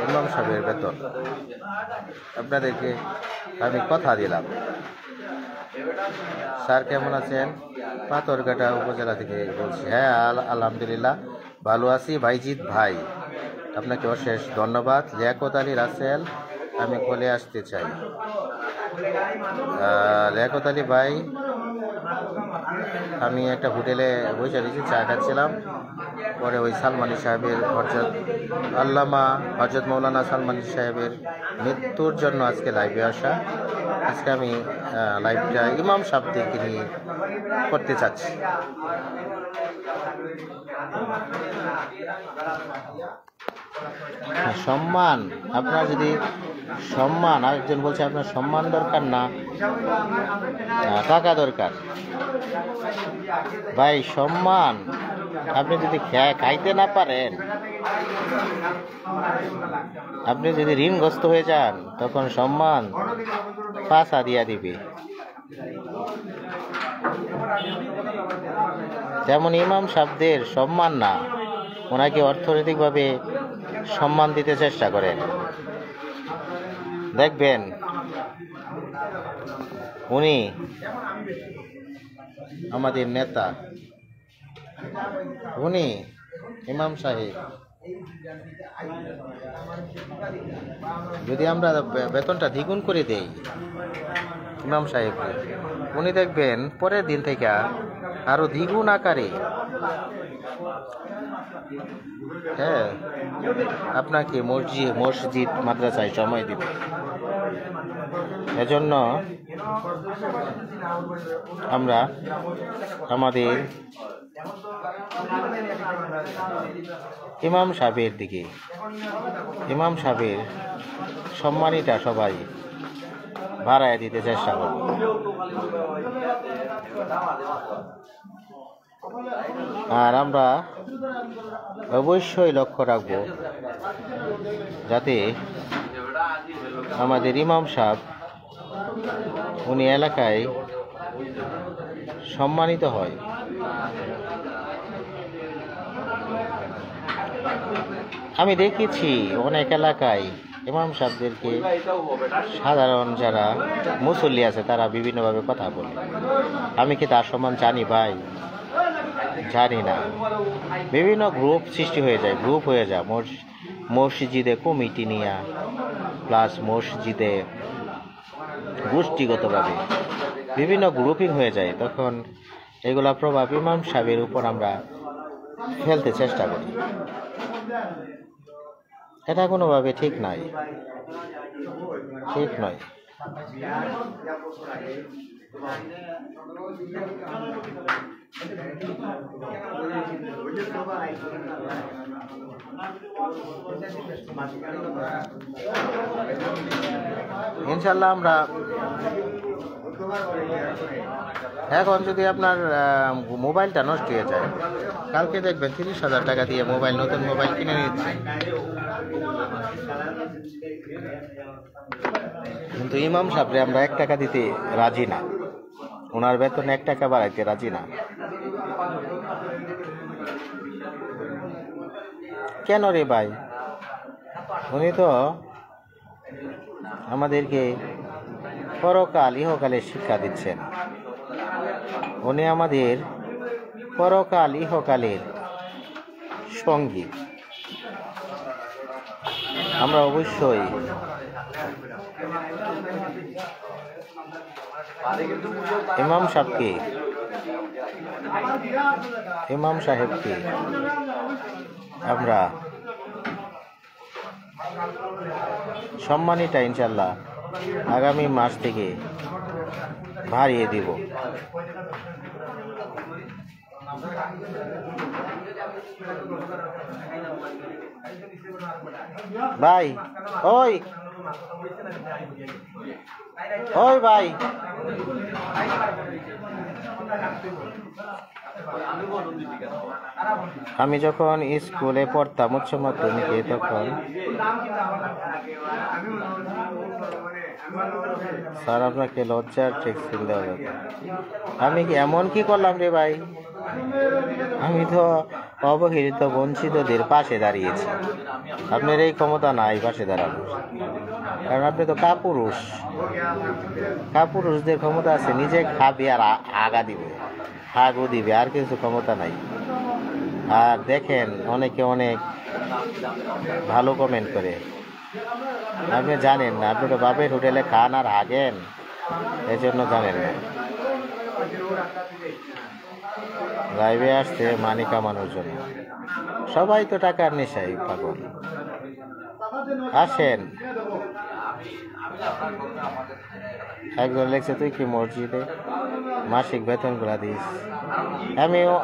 ইমাম সাহেবের বেতন আপনাদেরকে আমি কথা দিলাম। স্যার কেমন আছেন? পাথরঘাটা উপজেলা থেকে বলছি। হ্যাঁ আলহামদুলিল্লাহ ভালো আছি ভাইজিৎ ভাই, আপনাকে অশেষ ধন্যবাদ। লিয়াকত আলী রাসেল, আমি কলে আসতে চাই। লিয়াকত আলী ভাই, আমি একটা হোটেলে বসে দিয়েছি, চা খাচ্ছিলাম। পরে ওই সালমানি সাহেবের আল্লামা হযরত মৌলানা সালমানি সাহেবের মৃত্যুর জন্য আজকে লাইভে আসা। আজকে আমি লাইভটা ইমাম সাহেবদেরকে নিয়ে করতে চাচ্ছি। সম্মান, আপনার যদি সম্মান, আরেকজন বলছে আপনার সম্মান দরকার না, টাকা দরকার। ভাই সম্মান আপনি যদি খাইতে না পারেন, আপনি যদি ঋণগ্রস্ত হয়ে যান, তখন সম্মান পাশা দিয়া দিবে। যেমন ইমাম সাহেবদের সম্মান না, ওনাকে অর্থনৈতিকভাবে সম্মান দিতে চেষ্টা করেন। দেখবেন উনি আমাদের নেতা, উনি ইমাম সাহেব, যদি আমরা বেতনটা দ্বিগুণ করে দেই ইমাম সাহেব, উনি দেখবেন পরের দিন থেকে আরো দ্বিগুণ আকারে হ্যাঁ আপনাকে মসজিদ মাদ্রাসায় সময় দিবে। এজন্য আমরা আমাদের ইমাম সাহেবের দিকে, ইমাম সাহেবের সম্মানীটা সবাই বাড়ায় দিতে চেষ্টা করব। আর আমরা অবশ্যই লক্ষ্য রাখব যাতে আমাদের ইমাম সাহেব উনি এলাকায় সম্মানিত হয়। আমি দেখেছি অনেক এলাকায় ইমাম সাহেবদেরকে সাধারণ যারা মুসল্লি আছে তারা বিভিন্নভাবে কথা বলে। আমি কি তার সম্মান জানি ভাই? জানি না। বিভিন্ন গ্রুপ সৃষ্টি হয়ে যায়, গ্রুপ হয়ে যায় মসজিদে কমিটি নিয়ে, প্লাস মসজিদে গোষ্ঠীগতভাবে বিভিন্ন গ্রুপিং হয়ে যায়। তখন এগুলা প্রভাব ইমাম সাহেবের উপর আমরা ফেলতে চেষ্টা করি। এটা কোনোভাবে ঠিক নয়, ঠিক নয়। ইনশাল্লাহ আমরা এখন যদি আপনার মোবাইলটা নষ্ট হয়ে যায়, কালকে দেখবেন 30,000 টাকা দিয়ে নতুন মোবাইল কিনে নিচ্ছে। কিন্তু ইমাম সাহেবরে আমরা 1 টাকা দিতে রাজি না, ওনার বেতন 1 টাকা বাড়াইতে রাজি না। কেন রে ভাই? উনি তো আমাদেরকে পরকাল ইহকালের শিক্ষা দিচ্ছেন। উনি আমাদের পরকাল ইহকালের সঙ্গী। আমরা অবশ্যই ইমাম সাহেবকে আমরা সম্মানীটা ইনশাল্লাহ আগামী মাস থেকে বাড়িয়ে দিব। ভাই ওই ওই ভাই, আমি যখন স্কুলে পড়তাম উচ্চ মাধ্যমিকে তখন স্যার আপনাকে লজ্জার ট্যাক্সি দেওয়া হবে। আমি এমন কি করলাম রে ভাই? আমি তো অবহেলিত বঞ্চিতদের পাশে দাঁড়িয়েছি। আপনার এই ক্ষমতা নাই পাশে দাঁড়ানো, কারণ আপনি তো কাপুরুষ। কাপুরুষদের ক্ষমতা আছে নিজে খাবে আর আগা দিবে, হাগও দিবে, আর কিছু ক্ষমতা নাই। আর দেখেন অনেকে অনেক ভালো কমেন্ট করে, আপনি জানেন না, আপনি তো বাপের হোটেলে খান আর হাগেন, এই জন্য জানেন না। লাইভে আসছে মানি কামানোর জন্য, সবাই তো টাকার নেশাই পাগল। আসেন। একজন লেখছে তুই কি মসজিদে মাসিক বেতন গুলা দিস? আমিও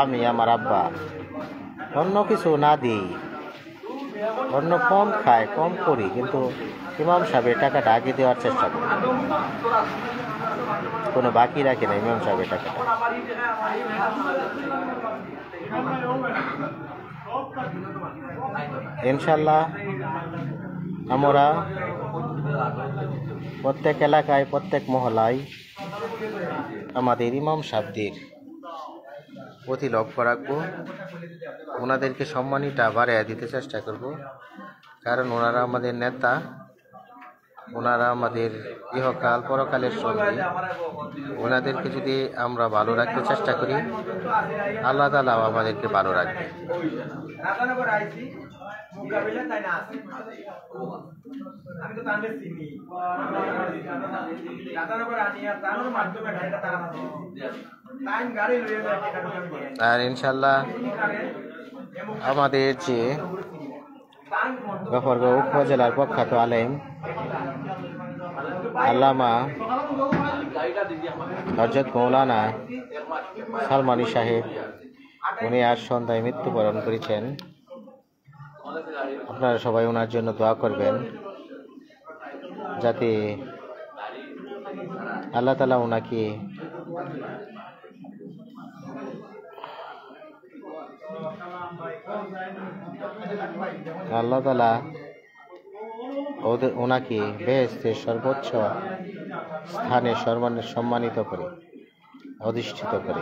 আমি আমার আব্বা অন্য কিছু না দিই, অন্য কম খায় কম করি, কিন্তু ইমাম সাহেবের টাকাটা আগে দেওয়ার চেষ্টা করি, কোনো বাকি রাখি না ইমাম সাহেবের টাকাটা। ইনশাল্লাহ আমরা প্রত্যেক এলাকায় প্রত্যেক মহল্লায় আমাদের ইমাম সাহেবদের প্রতি লক্ষ্য রাখবো, ওনাদেরকে সম্মানীটা বাড়িয়ে দিতে চেষ্টা করব, কারণ ওনারা আমাদের নেতা, ওনারা আমাদের ইহকাল পরকালের সঙ্গী। ওনাদেরকে যদি আমরা ভালো রাখতে চেষ্টা করি, আল্লাহ তাআলা আমাদেরকে ভালো রাখবে। আর ইনশাল্লাহ আমাদের যে গফরগাঁও উপজেলার প্রখ্যাত আলেম আল্লামা হযরত মৌলানা সালমানী সাহেব, উনি আজ সন্ধ্যায় মৃত্যুবরণ করেছেন। আপনারা সবাই ওনার জন্য দোয়া করবেন, যাতে আল্লাহ তাআলা ওনাকে ওনাকে বেহেশতের সর্বোচ্চ স্থানে সম্মানিত করে অধিষ্ঠিত করে।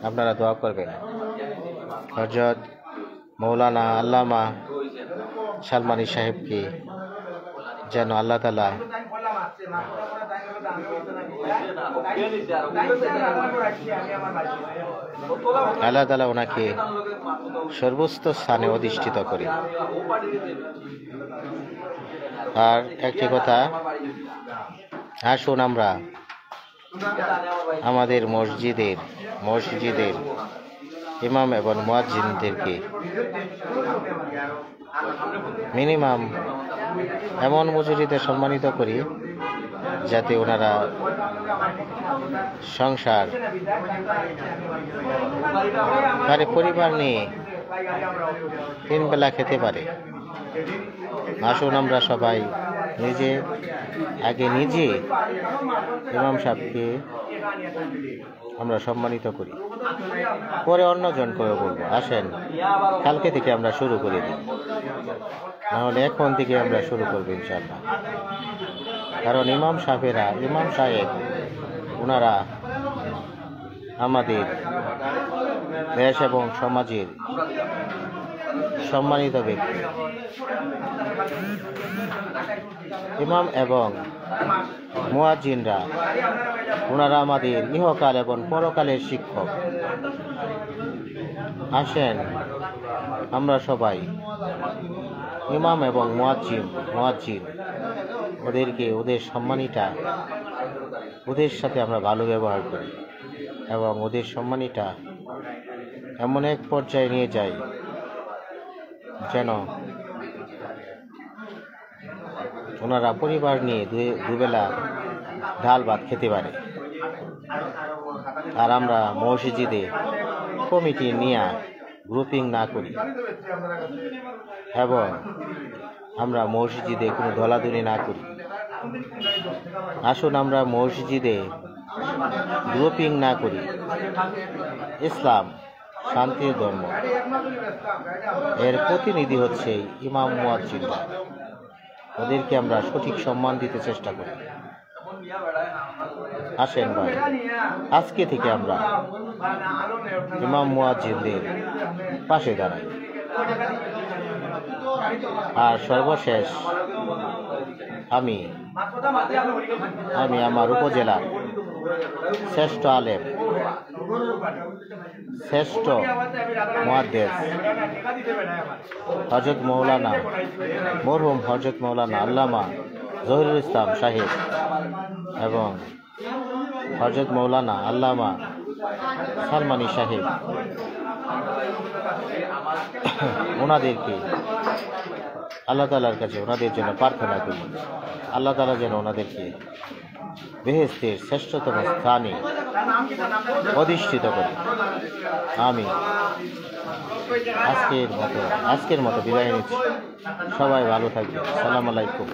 আপনারা দোয়া করবেন হযরত মৌলানা আল্লামা সালমানী সাহেবকে যেন আল্লাহ তাআলা ওনাকে সর্বোচ্চ স্থানে অধিষ্ঠিত করে। আর একটি কথা, আসুন আমরা আমাদের মসজিদের ইমাম এবং মুয়াজ্জিনদেরকে মিনিমাম এমন মজুরিতে সম্মানিত করি যাতে ওনারা সংসার পরিবার নিয়ে 3 বেলা খেতে পারে। আসুন আমরা সবাই নিজে ইমাম সাহেবকে আমরা সম্মানিত করি, পরে অন্যজন করে বলবো। আসেন কালকে থেকে আমরা শুরু করে দিই, নাহলে এখন থেকে আমরা শুরু করবো ইনশাআল্লাহ। কারণ ইমাম সাহেব ওনারা আমাদের দেশ এবং সমাজের সম্মানিত ব্যক্তি। ইমাম এবং মুয়াজ্জিনরা ওনারা আমাদের ইহকাল এবং পরকালের শিক্ষক। আসেন আমরা সবাই ইমাম এবং মুয়াজ্জিন ওদের সম্মানীটা, ওদের সাথে আমরা ভালো ব্যবহার করি এবং ওদের সম্মানীটা এমন এক পর্যায়ে নিয়ে যাই যেন ওনারা পরিবার নিয়ে দুবেলা ডাল ভাত খেতে পারে। আর আমরা মসজিদে কমিটি নিয়ে গ্রুপিং না করি এবং আমরা মসজিদে কোনো দলাদলি না করি। আসুন আমরা মসজিদে গ্রুপিং না করি। ইসলাম শান্তির ধর্ম, এর প্রতিনিধি হচ্ছে ইমাম মুয়াজ্জিনরা। ওদেরকে আমরা সঠিক সম্মান দিতে চেষ্টা করি। আসেন ভাই, আজকে থেকে আমরা ইমাম মুয়াজ্জিনদের পাশে দাঁড়াই। আর সর্বশেষ আমি আমার উপজেলার শ্রেষ্ঠ আলেম, শ্রেষ্ঠ মুহাদ্দিস মরহুম হযরত মাওলানা আল্লামা জহিরুল ইসলাম সাহেব এবং হযরত মাওলানা আল্লামা সালমানি সাহেব, ওনাদেরকে আল্লাহ তাআলার কাছে ওনাদের জন্য প্রার্থনা করি। আল্লাহ তাআলা যেন ওনাদেরকে বেহেশতের শ্রেষ্ঠতম স্থানে অধিষ্ঠিত করে। আমি আজকের মতো বিদায় নিচ্ছি। সবাই ভালো থাকবে। আসসালামু আলাইকুম।